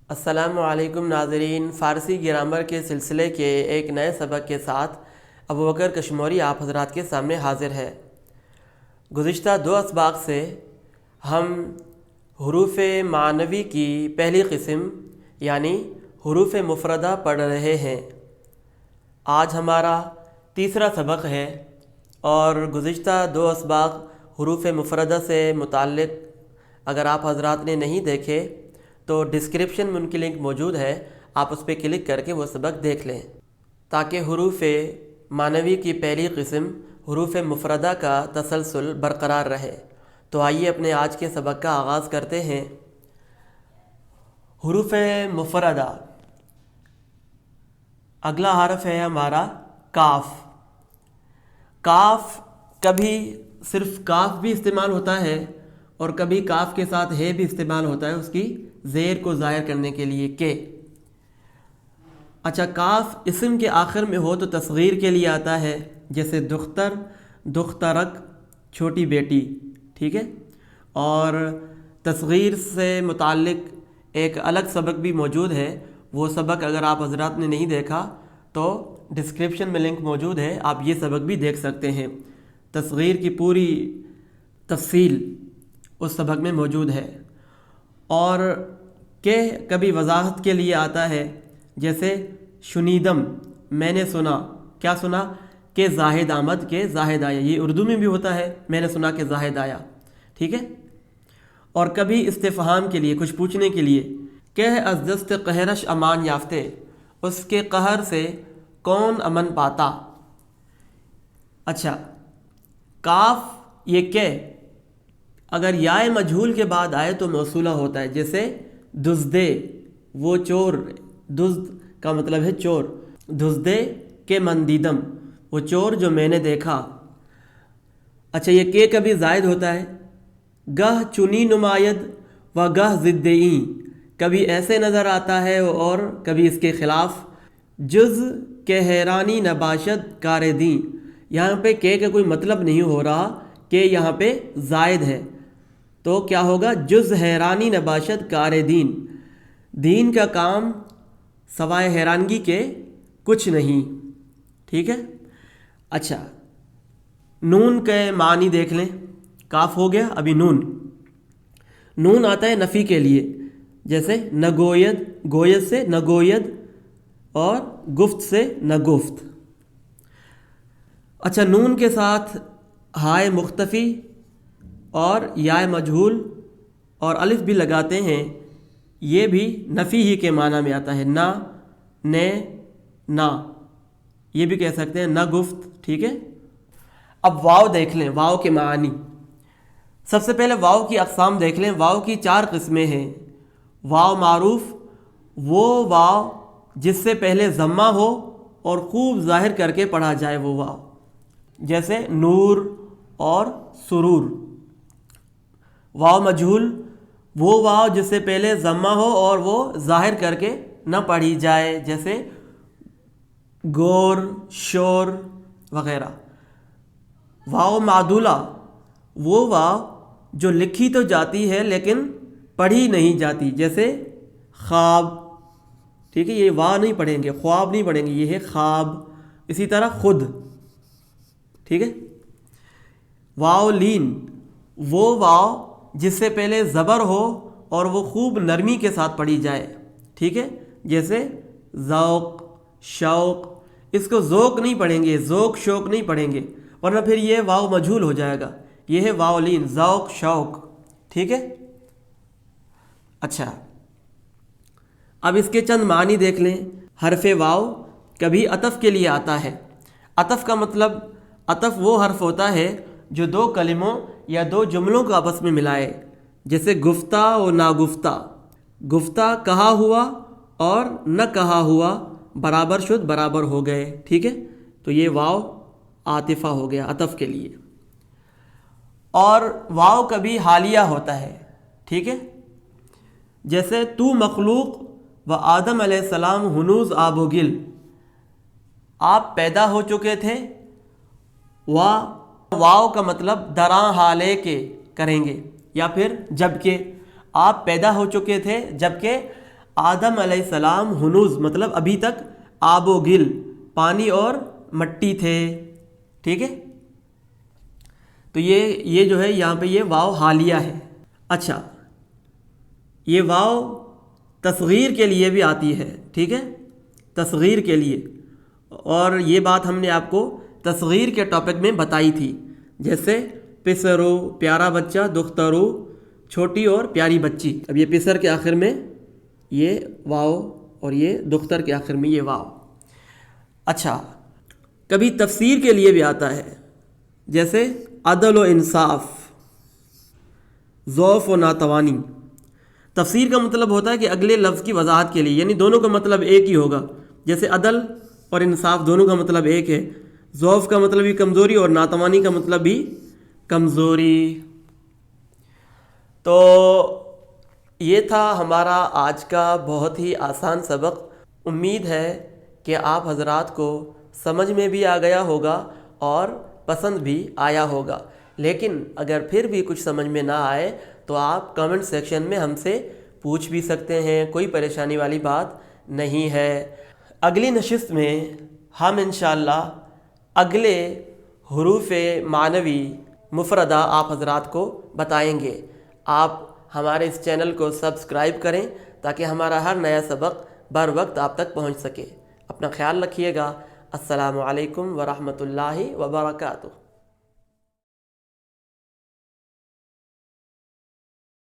السلام علیکم ناظرین، فارسی گرامر کے سلسلے کے ایک نئے سبق کے ساتھ ابوبکر کشموری آپ حضرات کے سامنے حاضر ہے۔ گزشتہ دو اسباق سے ہم حروف معنوی کی پہلی قسم یعنی حروف مفردہ پڑھ رہے ہیں۔ آج ہمارا تیسرا سبق ہے اور گزشتہ دو اسباق حروف مفردہ سے متعلق اگر آپ حضرات نے نہیں دیکھے تو ڈسکرپشن میں ان کی لنک موجود ہے، آپ اس پہ کلک کر کے وہ سبق دیکھ لیں تاکہ حروف معنوی کی پہلی قسم حروف مفردہ کا تسلسل برقرار رہے۔ تو آئیے اپنے آج کے سبق کا آغاز کرتے ہیں۔ حروف مفردہ، اگلا حرف ہے ہمارا کاف۔ کاف کبھی صرف کاف بھی استعمال ہوتا ہے اور کبھی کاف کے ساتھ ہے بھی استعمال ہوتا ہے اس کی زیر کو ظاہر کرنے کے لیے کہ۔ اچھا، کاف اسم کے آخر میں ہو تو تصغیر کے لیے آتا ہے، جیسے دختر، دخترک، چھوٹی بیٹی، ٹھیک ہے۔ اور تصغیر سے متعلق ایک الگ سبق بھی موجود ہے، وہ سبق اگر آپ حضرات نے نہیں دیکھا تو ڈسکرپشن میں لنک موجود ہے، آپ یہ سبق بھی دیکھ سکتے ہیں۔ تصغیر کی پوری تفصیل اس سبق میں موجود ہے۔ اور کہ کبھی وضاحت کے لیے آتا ہے، جیسے شنیدم، میں نے سنا، کیا سنا؟ کہ زاہد آمد، کہ زاہد آیا، یہ اردو میں بھی ہوتا ہے، میں نے سنا کہ زاہد آیا، ٹھیک ہے۔ اور کبھی استفہام کے لیے، کچھ پوچھنے کے لیے، کہ از دست قہرش امان یافتے، اس کے قہر سے کون امن پاتا۔ اچھا، کاف یہ کہ اگر یائے مجہول کے بعد آئے تو موصولہ ہوتا ہے، جیسے دزدے، وہ چور، دزد کا مطلب ہے چور، دزدے کے مندیدم، وہ چور جو میں نے دیکھا۔ اچھا، یہ کہ کبھی زائد ہوتا ہے، گہ چنی نماید و گہ ضدیں، کبھی ایسے نظر آتا ہے اور کبھی اس کے خلاف۔ جز کے حیرانی نباشد کار دیں، یہاں پہ کہ کا کوئی مطلب نہیں ہو رہا کہ یہاں پہ زائد ہے، تو کیا ہوگا؟ جز حیرانی نباشد کار دین، دین کا کام سوائے حیرانگی کے کچھ نہیں، ٹھیک ہے۔ اچھا، نون کے معنی دیکھ لیں۔ کاف ہو گیا، ابھی نون۔ نون آتا ہے نفی کے لیے، جیسے نگوید، گوید سے نگوید، اور گفت سے نگفت۔ اچھا، نون کے ساتھ ہائے مختفی اور یا مجہول اور الف بھی لگاتے ہیں، یہ بھی نفی ہی کے معنی میں آتا ہے، نہ، نے، نہ، یہ بھی کہہ سکتے ہیں نہ گفت، ٹھیک ہے۔ اب واو دیکھ لیں، واو کے معنی۔ سب سے پہلے واو کی اقسام دیکھ لیں۔ واو کی 4 قسمیں ہیں۔ واو معروف، وہ واو جس سے پہلے ضمہ ہو اور خوب ظاہر کر کے پڑھا جائے، وہ واو، جیسے نور اور سرور۔ واو مجہول، وہ واو جس سے پہلے ضمہ ہو اور وہ ظاہر کر کے نہ پڑھی جائے، جیسے گور، شور وغیرہ۔ واو معدولہ، وہ واو جو لکھی تو جاتی ہے لیکن پڑھی نہیں جاتی، جیسے خواب، ٹھیک ہے، یہ واو نہیں پڑھیں گے، خواب نہیں پڑھیں گے، یہ ہے خواب۔ اسی طرح خود، ٹھیک ہے۔ واو لین، وہ واو جس سے پہلے زبر ہو اور وہ خوب نرمی کے ساتھ پڑھی جائے، ٹھیک ہے، جیسے ذوق، شوق۔ اس کو ذوق نہیں پڑھیں گے، ذوق شوق نہیں پڑھیں گے، ورنہ پھر یہ واو مجہول ہو جائے گا۔ یہ ہے واو لین، ذوق شوق، ٹھیک ہے۔ اچھا، اب اس کے چند معنی دیکھ لیں۔ حرف واو کبھی عطف کے لیے آتا ہے۔ عطف کا مطلب، عطف وہ حرف ہوتا ہے جو 2 کلموں یا 2 جملوں کو آپس میں ملائے، جیسے گفتہ و ناگفتہ۔ گفتہ کہا ہوا اور نہ کہا ہوا برابر شد، برابر ہو گئے، ٹھیک ہے، تو یہ واو عاطفہ ہو گیا عطف کے لیے۔ اور واو کبھی حالیہ ہوتا ہے، ٹھیک ہے، جیسے تو مخلوق و آدم علیہ السلام ہنوز آب و گل، آپ پیدا ہو چکے تھے۔ واو کا مطلب دراں حالے کے کریں گے، یا پھر جبکہ آپ پیدا ہو چکے تھے جبکہ آدم علیہ السلام ہنوز مطلب ابھی تک آب و گل پانی اور مٹی تھے. ٹھیک ہے، تو یہ جو ہے یہاں پہ یہ واو حالیہ ہے. اچھا، یہ واو تصغیر کے لیے بھی آتی ہے. ٹھیک ہے، تصغیر کے لیے، اور یہ بات ہم نے آپ کو تصغیر کے ٹاپک میں بتائی تھی. جیسے پسرو پیارا بچہ، دخترو چھوٹی اور پیاری بچی. اب یہ پسر کے آخر میں یہ واو اور یہ دختر کے آخر میں یہ واو. اچھا، کبھی تفسیر کے لیے بھی آتا ہے، جیسے عدل و انصاف، ضعف و ناتوانی. تفسیر کا مطلب ہوتا ہے کہ اگلے لفظ کی وضاحت کے لیے، یعنی دونوں کا مطلب ایک ہی ہوگا. جیسے عدل اور انصاف دونوں کا مطلب ایک ہے. ضعف کا مطلب بھی کمزوری اور ناتوانی کا مطلب بھی کمزوری. تو یہ تھا ہمارا آج کا بہت ہی آسان سبق. امید ہے کہ آپ حضرات کو سمجھ میں بھی آ گیا ہوگا اور پسند بھی آیا ہوگا. لیکن اگر پھر بھی کچھ سمجھ میں نہ آئے تو آپ کمنٹ سیکشن میں ہم سے پوچھ بھی سکتے ہیں، کوئی پریشانی والی بات نہیں ہے. اگلی نشست میں ہم انشاءاللہ اگلے حروف معنوی مفردہ آپ حضرات کو بتائیں گے. آپ ہمارے اس چینل کو سبسکرائب کریں تاکہ ہمارا ہر نیا سبق بر وقت آپ تک پہنچ سکے. اپنا خیال رکھیے گا. السلام علیکم ورحمۃ اللہ وبرکاتہ.